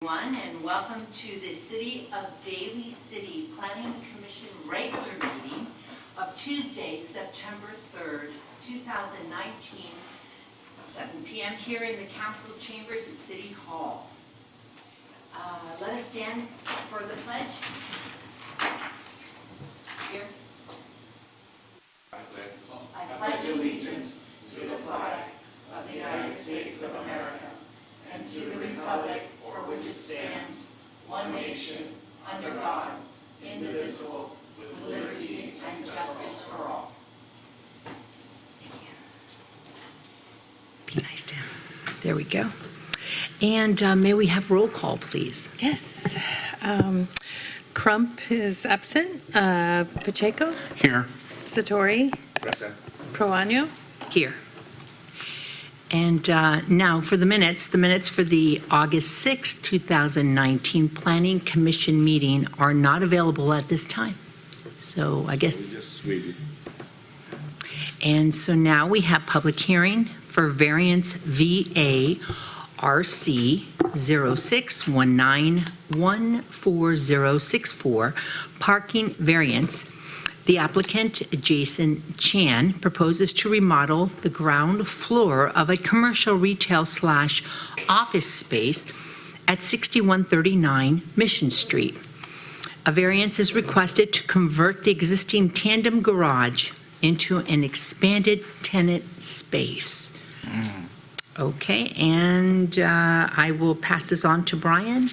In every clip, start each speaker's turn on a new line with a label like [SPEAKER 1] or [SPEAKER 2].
[SPEAKER 1] And welcome to the City of Daly City Planning Commission regular meeting of Tuesday, September 3rd, 2019, 7 p.m. here in the council chambers at City Hall. Let us stand for the pledge. Here. I pledge allegiance to the flag of the United States of America and to the republic for which it stands, one nation, under God, indivisible, with liberty and justice for all.
[SPEAKER 2] Be nice to him. There we go. And may we have roll call, please?
[SPEAKER 3] Yes. Crump is absent. Pacheco?
[SPEAKER 4] Here.
[SPEAKER 3] Satori?
[SPEAKER 4] Present.
[SPEAKER 3] Proano?
[SPEAKER 2] Here. And now for the minutes for the August 6th, 2019 Planning Commission meeting are not available at this time. So I guess.
[SPEAKER 4] We just waited.
[SPEAKER 2] And so now we have public hearing for variance VA RC 0619140064 parking variance. The applicant, Jason Chan, proposes to remodel the ground floor of a commercial retail/office space at 6139 Mission Street. A variance is requested to convert the existing tandem garage into an expanded tenant space. Okay, and I will pass this on to Brian.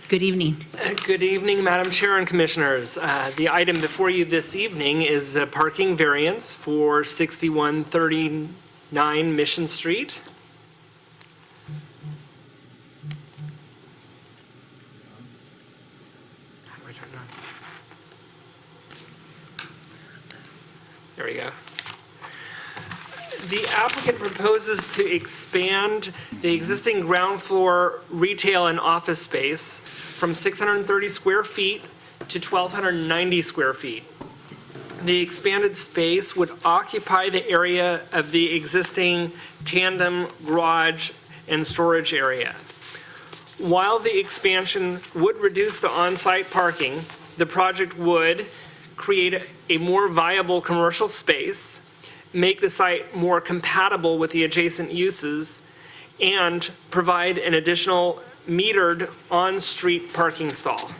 [SPEAKER 2] Good evening.
[SPEAKER 5] Good evening, Madam Chair and Commissioners. The item before you this evening is a parking variance for 6139 Mission Street. How do I turn it on? There we go. The applicant proposes to expand the existing ground floor retail and office space from 630 square feet to 1,290 square feet. The expanded space would occupy the area of the existing tandem garage and storage area. While the expansion would reduce the on-site parking, the project would create a more viable commercial space, make the site more compatible with the adjacent uses, and provide an additional metered on-street parking stall.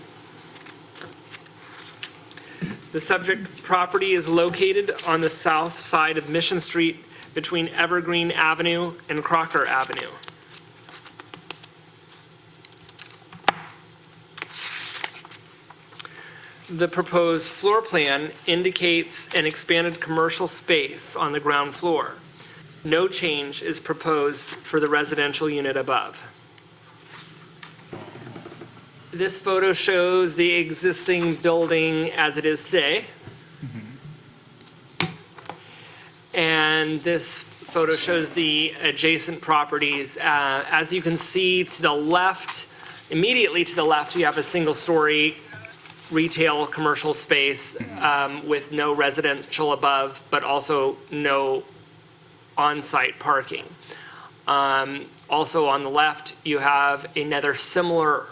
[SPEAKER 5] The subject property is located on the south side of Mission Street between Evergreen Avenue and Crocker Avenue. The proposed floor plan indicates an expanded commercial space on the ground floor. No change is proposed for the residential unit above. This photo shows the existing building as it is today. And this photo shows the adjacent properties. As you can see to the left, immediately to the left, you have a single-story retail commercial space with no residential above, but also no on-site parking. Also on the left, you have another similar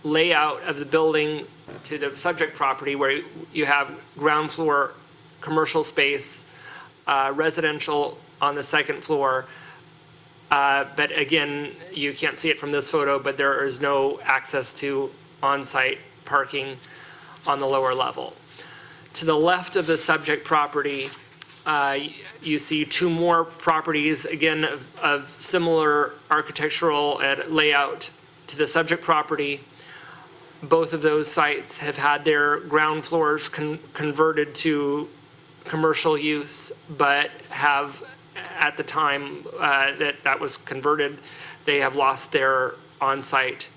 [SPEAKER 5] layout of the building to the subject property where you have ground floor commercial space, residential on the second floor. But again, you can't see it from this photo, but there is no access to on-site parking on the lower level. To the left of the subject property, you see two more properties, again, of similar architectural layout to the subject property. Both of those sites have had their ground floors converted to commercial use, but have, at the time that was converted, they have lost their on-site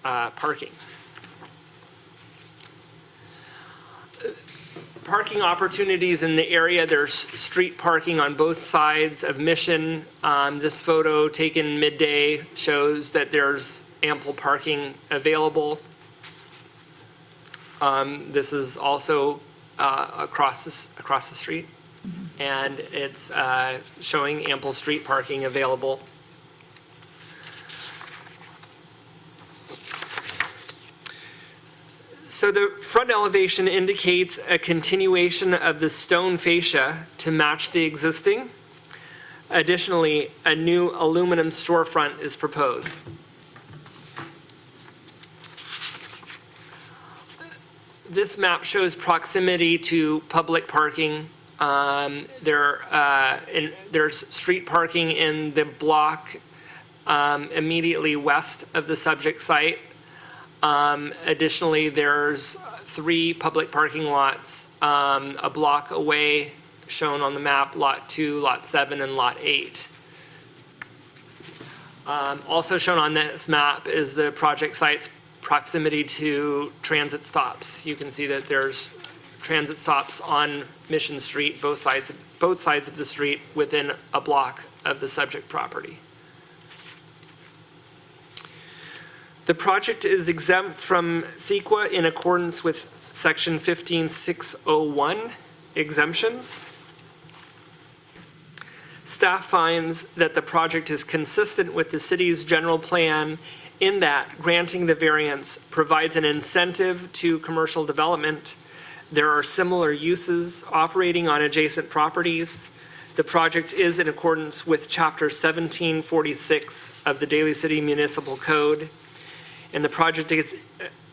[SPEAKER 5] parking. Parking opportunities in the area, there's street parking on both sides of Mission. This photo taken midday shows that there's ample parking available. This is also across the street, and it's showing ample street parking available. So the front elevation indicates a continuation of the stone fascia to match the existing. Additionally, a new aluminum storefront is proposed. This map shows proximity to public parking. There's street parking in the block immediately west of the subject site. Additionally, there's 3 public parking lots a block away, shown on the map, Lot 2, Lot 7, and Lot 8. Also shown on this map is the project site's proximity to transit stops. You can see that there's transit stops on Mission Street, both sides of the street, within a block of the subject property. The project is exempt from CEQA in accordance with Section 15601 exemptions. Staff finds that the project is consistent with the city's general plan in that granting the variance provides an incentive to commercial development. There are similar uses operating on adjacent properties. The project is in accordance with Chapter 1746 of the Daly City Municipal Code. And the project is,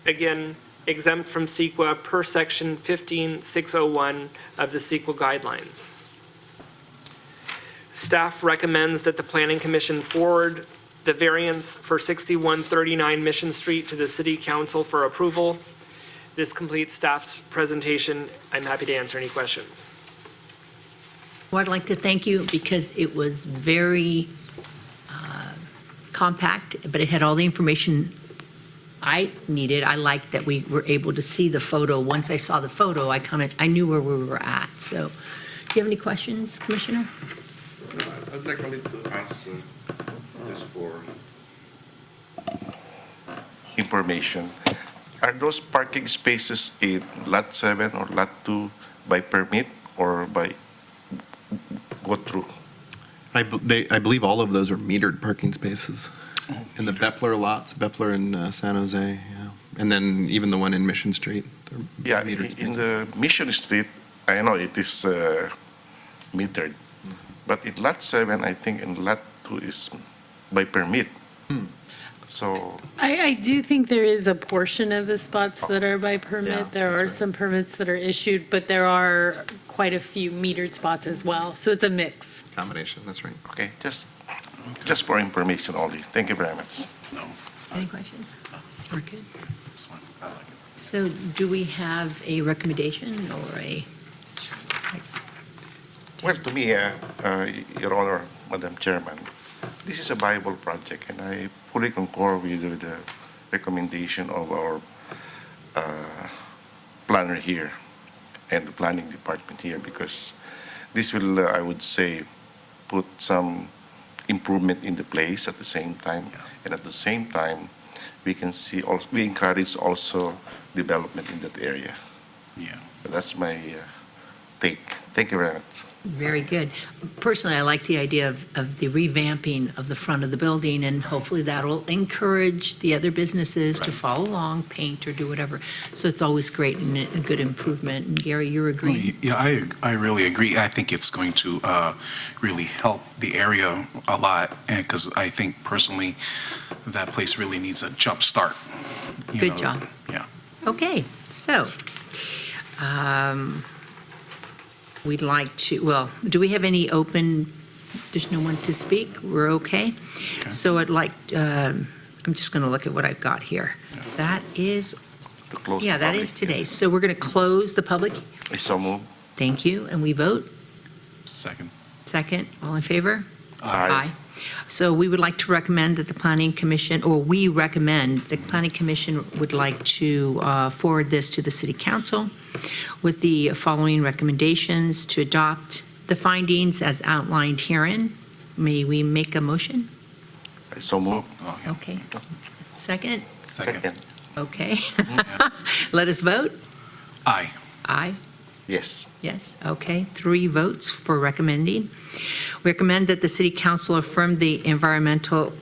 [SPEAKER 5] again, exempt from CEQA per Section 15601 of the CEQA guidelines. Staff recommends that the Planning Commission forward the variance for 6139 Mission Street to the City Council for approval. This completes staff's presentation. I'm happy to answer any questions.
[SPEAKER 2] Well, I'd like to thank you because it was very compact, but it had all the information I needed. I liked that we were able to see the photo. Once I saw the photo, I knew where we were at. So, do you have any questions, Commissioner?
[SPEAKER 4] I'd like only to ask just for information. Are those parking spaces in Lot 7 or Lot 2 by permit or by go through?
[SPEAKER 6] I believe all of those are metered parking spaces. In the Bepler lots, Bepler in San Jose, yeah. And then even the one in Mission Street. they're
[SPEAKER 4] Yeah,
[SPEAKER 6] metered
[SPEAKER 4] in
[SPEAKER 6] spaces.
[SPEAKER 4] the Mission Street, I know it is metered. But in Lot 7, I think in Lot 2 is by permit. So,
[SPEAKER 3] I do think there is a portion of the spots that are by
[SPEAKER 6] Yeah,
[SPEAKER 3] permit. There
[SPEAKER 6] that's
[SPEAKER 3] are
[SPEAKER 6] right.
[SPEAKER 3] some permits that are issued, but there are quite a few metered spots as well. So it's a mix.
[SPEAKER 6] Combination, that's right.
[SPEAKER 4] okay, just for information only. Thank you very much.
[SPEAKER 2] Any questions? We're good. So, do we have a recommendation or a?
[SPEAKER 4] Well, to me, Your Honor, Madam Chairman, this is a viable project, and I fully concur with the recommendation of our planner here and the planning department here, because this will, I would say, put some improvement in the place at the same time, and at the same time, we can see also, we encourage also development in that area.
[SPEAKER 7] Yeah.
[SPEAKER 4] That's my take. Thank you very much.
[SPEAKER 2] Very good. Personally, I like the idea of the revamping of the front of the building, and hopefully that'll encourage the other businesses to follow along, paint or do whatever. So it's always great and a good improvement. And Gary, you're agreeing?
[SPEAKER 7] Yeah, I really agree. I think it's going to really help the area a lot, and because I think personally that place really needs a jump start. you
[SPEAKER 2] Good
[SPEAKER 7] know.
[SPEAKER 2] job.
[SPEAKER 7] Yeah.
[SPEAKER 2] Okay, so, we'd like to, well, do we have any open, there's no one to speak? We're okay?
[SPEAKER 7] Okay.
[SPEAKER 2] So I'd like, I'm just going to look at what I've got here. That is,
[SPEAKER 4] To close
[SPEAKER 2] yeah,
[SPEAKER 4] the
[SPEAKER 2] that
[SPEAKER 4] public
[SPEAKER 2] is today.
[SPEAKER 4] hearing.
[SPEAKER 2] So we're going to close the public.
[SPEAKER 4] I so move.
[SPEAKER 2] Thank you, and we vote.
[SPEAKER 7] Second.
[SPEAKER 2] Second, all in favor?
[SPEAKER 4] Aye.
[SPEAKER 2] So we would like to recommend that the Planning Commission, or we recommend, the Planning Commission would like to forward this to the City Council with the following recommendations: to adopt the findings as outlined herein. May we make a motion?
[SPEAKER 4] I so move.
[SPEAKER 7] Oh, yeah.
[SPEAKER 2] Okay. Second?
[SPEAKER 4] Second.
[SPEAKER 2] Okay. Let us vote.
[SPEAKER 7] Aye.
[SPEAKER 2] Aye.
[SPEAKER 4] Yes.
[SPEAKER 2] Yes, okay. 3 votes for recommending. Recommend that the City Council affirm the environmental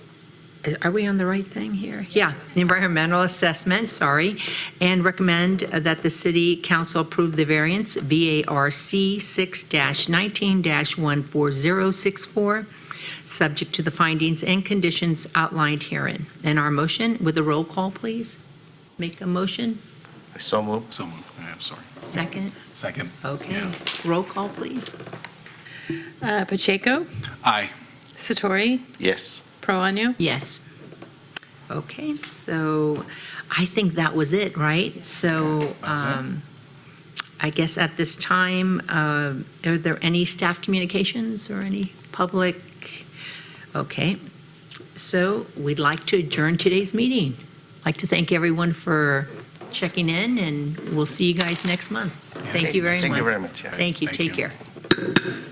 [SPEAKER 2] are we on the right thing here? Yeah, environmental assessment, sorry, and recommend that the city council approve the variance VARC 6-19-14064, subject to the findings and conditions outlined herein. And our motion, with a roll call, please? Make a motion?
[SPEAKER 4] I so move.
[SPEAKER 7] So moved. I'm sorry.
[SPEAKER 2] Second?
[SPEAKER 7] Second.
[SPEAKER 2] Okay.
[SPEAKER 7] Yeah.
[SPEAKER 2] Roll call, please.
[SPEAKER 3] Pacheco,
[SPEAKER 7] Aye.
[SPEAKER 3] Satori,
[SPEAKER 4] Yes.
[SPEAKER 3] Proano.
[SPEAKER 2] Yes. Okay, so I think that was it, right? So
[SPEAKER 7] That was it.
[SPEAKER 2] I guess at this time, are there any staff communications or any public? Okay, so we'd like to adjourn today's meeting. I'd like to thank everyone for checking in, and we'll see you guys next month. Thank you very much.
[SPEAKER 4] Thank you very much. Yeah.
[SPEAKER 2] Thank you,
[SPEAKER 7] Thank
[SPEAKER 2] take
[SPEAKER 7] you.
[SPEAKER 2] care.